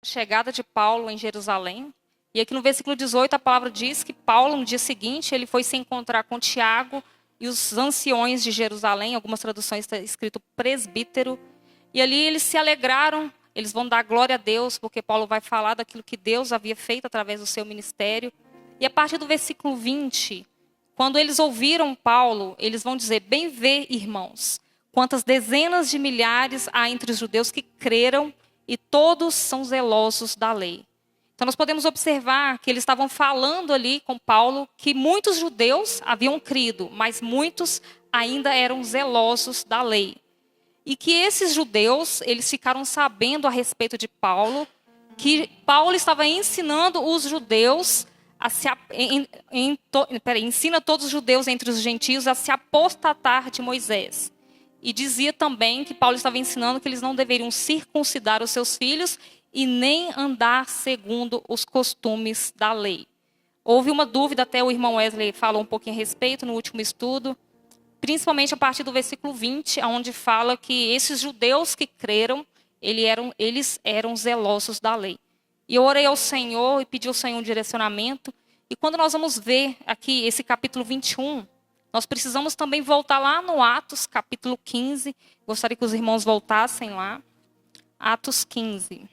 chegada de Paulo em Jerusalém. E aqui no versículo 18 a palavra diz que Paulo, no dia seguinte, ele foi se encontrar com Tiago e os anciões de Jerusalém. Algumas traduções está escrito presbítero. E ali eles se alegraram, eles vão dar glória a Deus, porque Paulo vai falar daquilo que Deus havia feito através do seu ministério. E a partir do versículo 20, quando eles ouviram Paulo, eles vão dizer: bem vê, irmãos, quantas dezenas de milhares há entre os judeus que creram e todos são zelosos da lei. Então nós podemos observar que eles estavam falando ali com Paulo que muitos judeus haviam crido, mas muitos ainda eram zelosos da lei. E que esses judeus, eles ficaram sabendo a respeito de Paulo, que Paulo estava ensinando os judeus ensina todos os judeus entre os gentios a se apostatar de Moisés. E dizia também que Paulo estava ensinando que eles não deveriam circuncidar os seus filhos e nem andar segundo os costumes da lei. Houve uma dúvida, até o irmão Wesley falou um pouquinho a respeito no último estudo, principalmente a partir do versículo 20, onde fala que esses judeus que creram, eles eram zelosos da lei. E eu orei ao Senhor e pedi ao Senhor um direcionamento. E quando nós vamos ver aqui esse capítulo 21, nós precisamos também voltar lá no Atos, capítulo 15. Gostaria que os irmãos voltassem lá. Atos 15.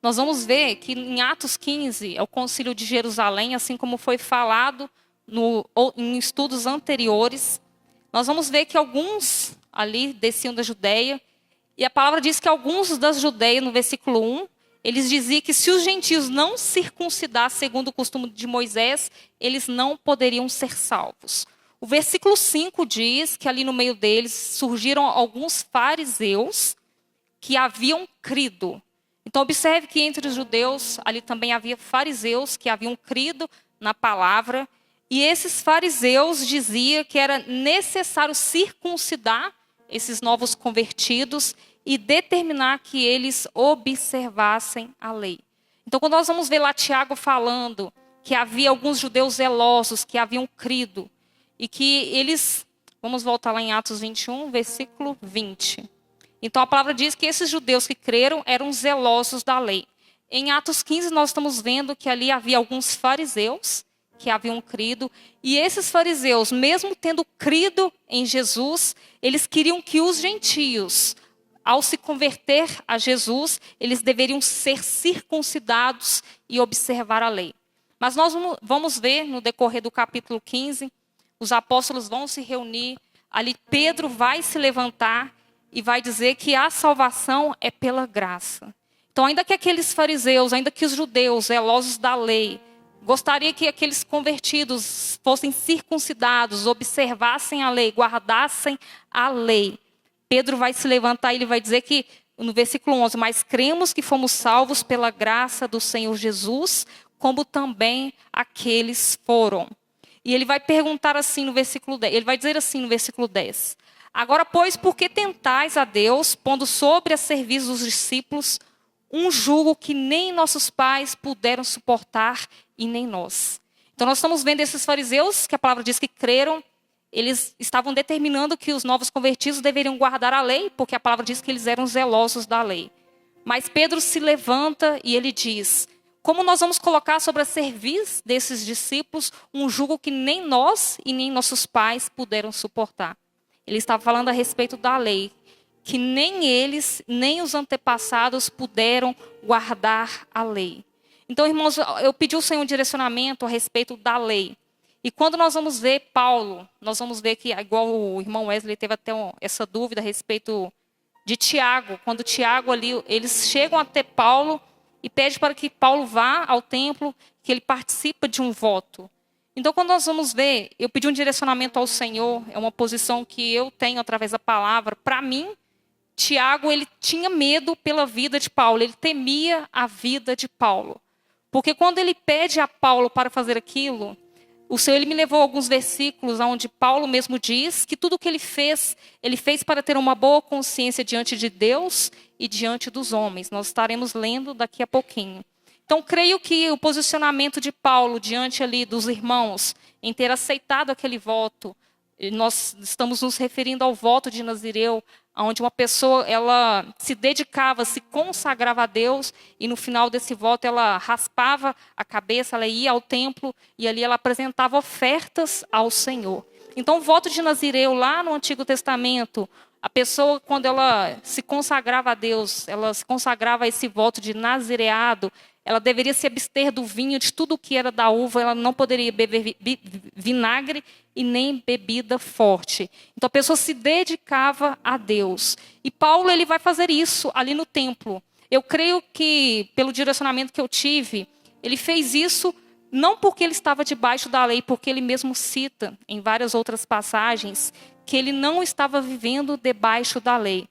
Nós vamos ver que em Atos 15 é o concílio de Jerusalém, assim como foi falado em estudos anteriores. Nós vamos ver que alguns ali desciam da Judeia. E a palavra diz que alguns das Judeias, no versículo 1, eles diziam que se os gentios não circuncidassem segundo o costume de Moisés, eles não poderiam ser salvos. O versículo 5 diz que ali no meio deles surgiram alguns fariseus que haviam crido. Então observe que entre os judeus ali também havia fariseus que haviam crido na palavra. E esses fariseus diziam que era necessário circuncidar esses novos convertidos e determinar que eles observassem a lei. Então, quando nós vamos ver lá Tiago falando que havia alguns judeus zelosos que haviam crido e que eles... Vamos voltar lá em Atos 21, versículo 20. Então, a palavra diz que esses judeus que creram eram zelosos da lei. Em Atos 15, nós estamos vendo que ali havia alguns fariseus que haviam crido. E esses fariseus, mesmo tendo crido em Jesus, eles queriam que os gentios, ao se converter a Jesus, eles deveriam ser circuncidados e observar a lei. Mas nós vamos ver no decorrer do capítulo 15, os apóstolos vão se reunir, ali Pedro vai se levantar e vai dizer que a salvação é pela graça. Então, ainda que aqueles fariseus, ainda que os judeus zelosos da lei, gostaria que aqueles convertidos fossem circuncidados, observassem a lei, guardassem a lei. Pedro vai se levantar e ele vai dizer que, no versículo 11, mas cremos que fomos salvos pela graça do Senhor Jesus, como também aqueles foram. E ele vai perguntar assim no versículo 10, ele vai dizer assim no versículo 10. Agora, pois, por que tentais a Deus, pondo sobre a serviço dos discípulos um jugo que nem nossos pais puderam suportar e nem nós? Então nós estamos vendo esses fariseus, que a palavra diz que creram, eles estavam determinando que os novos convertidos deveriam guardar a lei, porque a palavra diz que eles eram zelosos da lei. Mas Pedro se levanta e ele diz: como nós vamos colocar sobre a serviço desses discípulos um jugo que nem nós e nem nossos pais puderam suportar? Ele estava falando a respeito da lei, que nem eles, nem os antepassados puderam guardar a lei. Então, irmãos, eu pedi ao Senhor um direcionamento a respeito da lei. E quando nós vamos ver Paulo, nós vamos ver que, igual o irmão Wesley teve até essa dúvida a respeito de Tiago. Quando Tiago ali, eles chegam até Paulo e pedem para que Paulo vá ao templo, que ele participe de um voto. Então, quando nós vamos ver, eu pedi um direcionamento ao Senhor, é uma posição que eu tenho através da palavra. Para mim, Tiago, ele tinha medo pela vida de Paulo, ele temia a vida de Paulo. Porque quando ele pede a Paulo para fazer aquilo, o Senhor ele me levou a alguns versículos onde Paulo mesmo diz que tudo o que ele fez para ter uma boa consciência diante de Deus e diante dos homens. Nós estaremos lendo daqui a pouquinho. Então, creio que o posicionamento de Paulo diante ali dos irmãos, em ter aceitado aquele voto, nós estamos nos referindo ao voto de Nazireu, onde uma pessoa ela se dedicava, se consagrava a Deus, e no final desse voto ela raspava a cabeça, ela ia ao templo e ali ela apresentava ofertas ao Senhor. Então, o voto de Nazireu lá no Antigo Testamento, a pessoa, quando ela se consagrava a Deus, ela se consagrava a esse voto de nazireado, ela deveria se abster do vinho, de tudo que era da uva, ela não poderia beber vinagre e nem bebida forte. Então a pessoa se dedicava a Deus. E Paulo ele vai fazer isso ali no templo. Eu creio que, pelo direcionamento que eu tive, ele fez isso não porque ele estava debaixo da lei, porque ele mesmo cita em várias outras passagens que ele não estava vivendo debaixo da lei.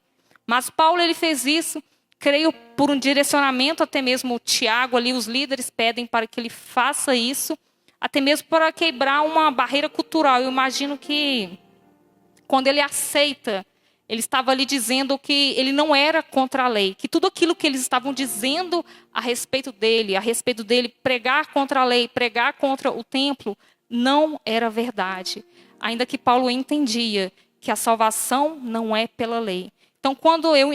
Mas Paulo ele fez isso, creio, por um direcionamento, até mesmo Tiago ali, os líderes pedem para que ele faça isso, até mesmo para quebrar uma barreira cultural. Eu imagino que quando ele aceita, ele estava ali dizendo que ele não era contra a lei, que tudo aquilo que eles estavam dizendo a respeito dele pregar contra a lei, pregar contra o templo, não era verdade. Ainda que Paulo entendia que a salvação não é pela lei. Então,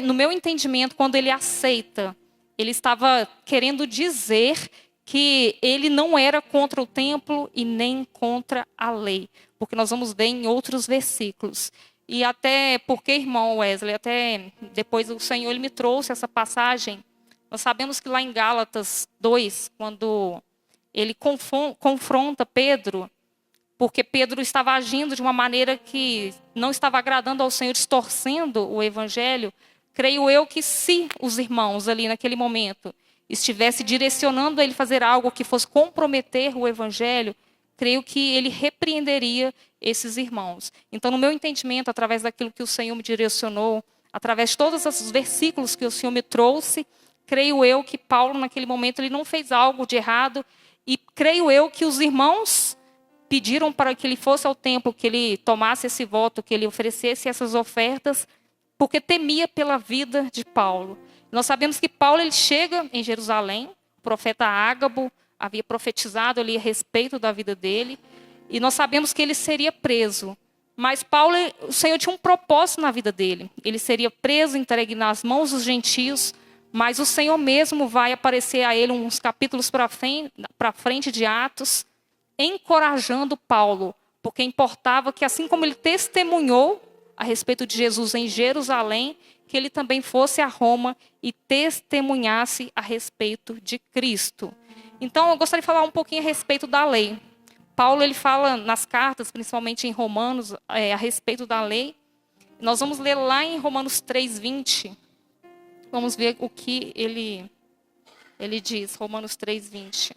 no meu entendimento, quando ele aceita, ele estava querendo dizer que ele não era contra o templo e nem contra a lei. Porque nós vamos ver em outros versículos. E até porque, irmão Wesley, até depois o Senhor ele me trouxe essa passagem. Nós sabemos que lá em Gálatas 2, quando ele confronta Pedro, porque Pedro estava agindo de uma maneira que não estava agradando ao Senhor, distorcendo o evangelho, creio eu que se os irmãos ali naquele momento estivessem direcionando a ele fazer algo que fosse comprometer o evangelho, creio que ele repreenderia esses irmãos. Então, no meu entendimento, através daquilo que o Senhor me direcionou, através de todos esses versículos que o Senhor me trouxe, creio eu que Paulo, naquele momento, ele não fez algo de errado, e creio eu que os irmãos pediram para que ele fosse ao templo, que ele tomasse esse voto, que ele oferecesse essas ofertas, porque temia pela vida de Paulo. Nós sabemos que Paulo ele chega em Jerusalém, o profeta Ágabo havia profetizado ali a respeito da vida dele, e nós sabemos que ele seria preso. Mas Paulo, o Senhor tinha um propósito na vida dele. Ele seria preso, entregue nas mãos dos gentios, mas o Senhor mesmo vai aparecer a ele uns capítulos para frente de Atos, encorajando Paulo, porque importava que, assim como ele testemunhou a respeito de Jesus em Jerusalém, que ele também fosse a Roma e testemunhasse a respeito de Cristo. Então, eu gostaria de falar um pouquinho a respeito da lei. Paulo ele fala nas cartas, principalmente em Romanos, a respeito da lei. Nós vamos ler lá em Romanos 3:20. Vamos ver o que ele diz, Romanos 3:20.